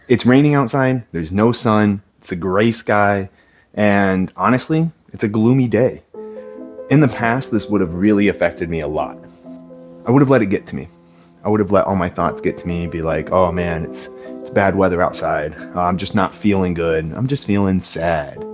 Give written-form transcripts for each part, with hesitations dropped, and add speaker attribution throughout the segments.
Speaker 1: It's raining outside, there's no sun, it's a gray sky, and honestly, it's a gloomy day. In the past, this would have really affected me a lot. I would have let it get to me. I would have let all my thoughts get to me, be like, oh man, it's bad weather outside. I'm just not feeling good. I'm just feeling sad.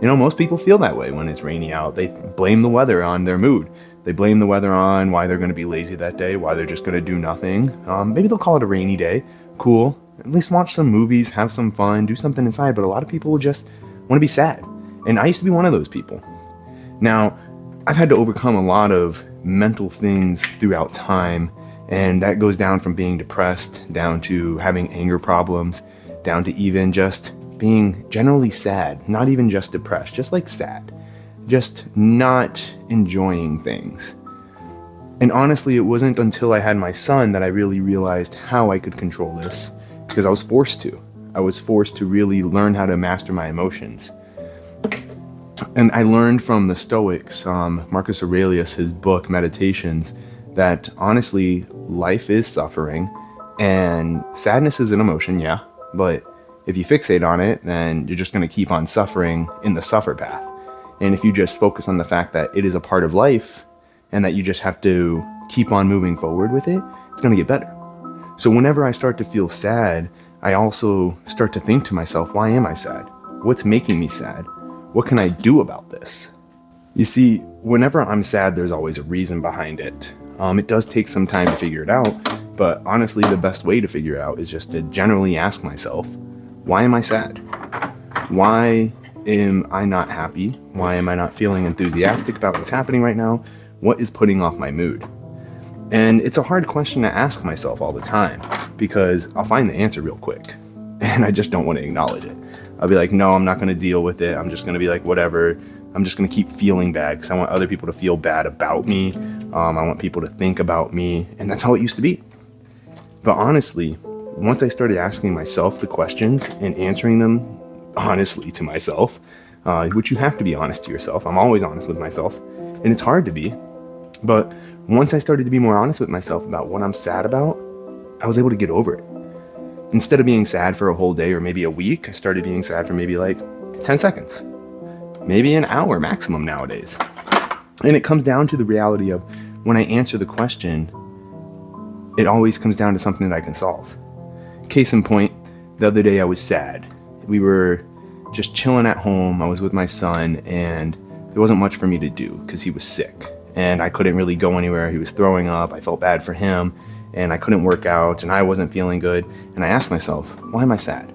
Speaker 1: Most people feel that way when it's rainy out. They blame the weather on their mood. They blame the weather on why they're going to be lazy that day, why they're just going to do nothing. Maybe they'll call it a rainy day. Cool. At least watch some movies, have some fun, do something inside. But a lot of people will just want to be sad. And I used to be one of those people. Now, I've had to overcome a lot of mental things throughout time. And that goes down from being depressed, down to having anger problems, down to even just being generally sad, not even just depressed, just like sad, just not enjoying things. And honestly, it wasn't until I had my son that I really realized how I could control this, because I was forced to. I was forced to really learn how to master my emotions. And I learned from the Stoics, Marcus Aurelius, his book, Meditations, that honestly, life is suffering, and sadness is an emotion, yeah, but if you fixate on it, then you're just going to keep on suffering in the suffer path. And if you just focus on the fact that it is a part of life and that you just have to keep on moving forward with it, it's going to get better. So whenever I start to feel sad, I also start to think to myself, why am I sad? What's making me sad? What can I do about this? You see, whenever I'm sad, there's always a reason behind it. It does take some time to figure it out, but honestly, the best way to figure it out is just to generally ask myself, why am I sad? Why am I not happy? Why am I not feeling enthusiastic about what's happening right now? What is putting off my mood? And it's a hard question to ask myself all the time, because I'll find the answer real quick, and I just don't want to acknowledge it. I'll be like, no, I'm not going to deal with it. I'm just going to be like, whatever. I'm just going to keep feeling bad because I want other people to feel bad about me. I want people to think about me, and that's how it used to be. But honestly, once I started asking myself the questions and answering them honestly to myself, which you have to be honest to yourself. I'm always honest with myself, and it's hard to be. But once I started to be more honest with myself about what I'm sad about, I was able to get over it. Instead of being sad for a whole day or maybe a week, I started being sad for maybe like 10 seconds, maybe an hour maximum nowadays. And it comes down to the reality of when I answer the question, it always comes down to something that I can solve. Case in point, the other day I was sad. We were just chilling at home. I was with my son, and there wasn't much for me to do because he was sick and I couldn't really go anywhere. He was throwing up. I felt bad for him, and I couldn't work out, and I wasn't feeling good. And I asked myself, why am I sad?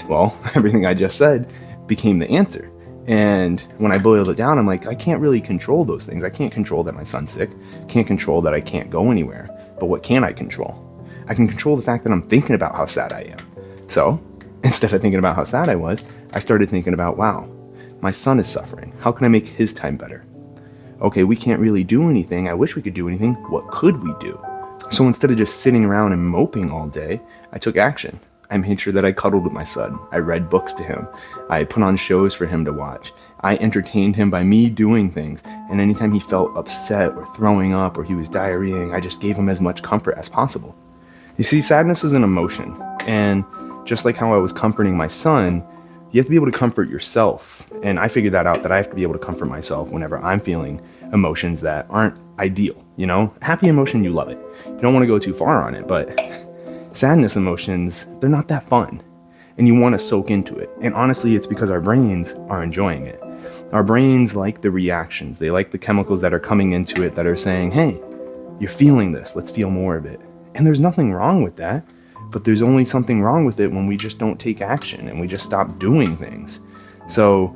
Speaker 1: Well, everything I just said became the answer. And when I boiled it down, I'm like, I can't really control those things. I can't control that my son's sick. Can't control that I can't go anywhere. But what can I control? I can control the fact that I'm thinking about how sad I am. So instead of thinking about how sad I was, I started thinking about, wow, my son is suffering. How can I make his time better? Okay, we can't really do anything. I wish we could do anything. What could we do? So instead of just sitting around and moping all day, I took action. I made sure that I cuddled with my son. I read books to him. I put on shows for him to watch. I entertained him by me doing things. And anytime he felt upset or throwing up or he was diarrheaing, I just gave him as much comfort as possible. You see, sadness is an emotion. And just like how I was comforting my son, you have to be able to comfort yourself. And I figured that out, that I have to be able to comfort myself whenever I'm feeling emotions that aren't ideal. Happy emotion, you love it. You don't want to go too far on it, but sadness emotions, they're not that fun. And you want to soak into it. And honestly, it's because our brains are enjoying it. Our brains like the reactions. They like the chemicals that are coming into it that are saying, hey, you're feeling this. Let's feel more of it. And there's nothing wrong with that. But there's only something wrong with it when we just don't take action and we just stop doing things. So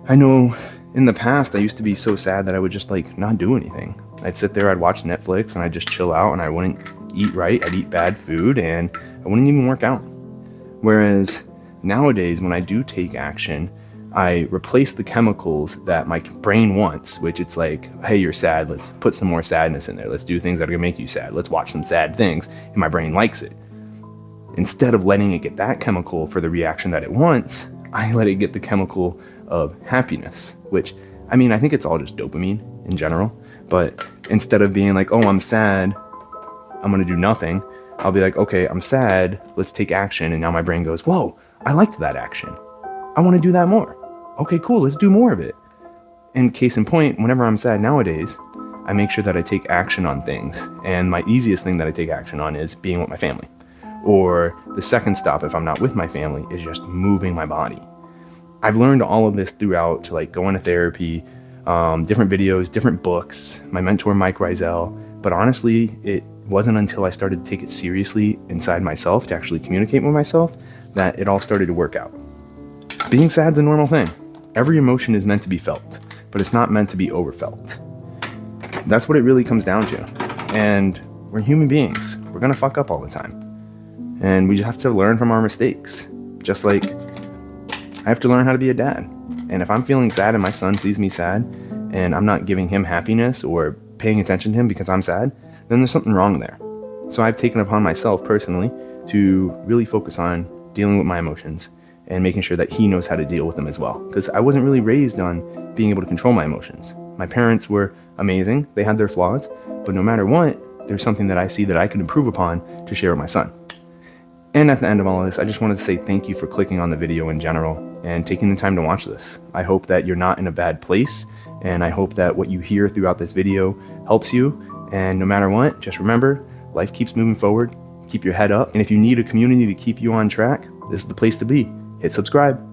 Speaker 1: I know in the past, I used to be so sad that I would just not do anything. I'd sit there, I'd watch Netflix, and I'd just chill out, and I wouldn't eat right. I'd eat bad food, and I wouldn't even work out. Whereas nowadays, when I do take action, I replace the chemicals that my brain wants, which it's like, hey, you're sad. Let's put some more sadness in there. Let's do things that are gonna make you sad. Let's watch some sad things. And my brain likes it. Instead of letting it get that chemical for the reaction that it wants, I let it get the chemical of happiness, which, I think it's all just dopamine in general. But instead of being like, oh, I'm sad, I'm going to do nothing, I'll be like, okay, I'm sad, let's take action. And now my brain goes, whoa, I liked that action. I want to do that more. Okay, cool, let's do more of it. And case in point, whenever I'm sad nowadays, I make sure that I take action on things. And my easiest thing that I take action on is being with my family. Or the second stop, if I'm not with my family, is just moving my body. I've learned all of this throughout, like going to therapy, different videos, different books, my mentor, Mike Rizel. But honestly, it wasn't until I started to take it seriously inside myself to actually communicate with myself that it all started to work out. Being sad's a normal thing. Every emotion is meant to be felt, but it's not meant to be overfelt. That's what it really comes down to. And we're human beings. We're gonna fuck up all the time. And we just have to learn from our mistakes. Just like I have to learn how to be a dad. And if I'm feeling sad and my son sees me sad and I'm not giving him happiness or paying attention to him because I'm sad, then there's something wrong there. So I've taken upon myself personally to really focus on dealing with my emotions and making sure that he knows how to deal with them as well. Because I wasn't really raised on being able to control my emotions. My parents were amazing. They had their flaws, but no matter what, there's something that I see that I can improve upon to share with my son. And at the end of all of this, I just wanted to say thank you for clicking on the video in general and taking the time to watch this. I hope that you're not in a bad place, and I hope that what you hear throughout this video helps you. And no matter what, just remember, life keeps moving forward. Keep your head up. And if you need a community to keep you on track, this is the place to be. Hit subscribe.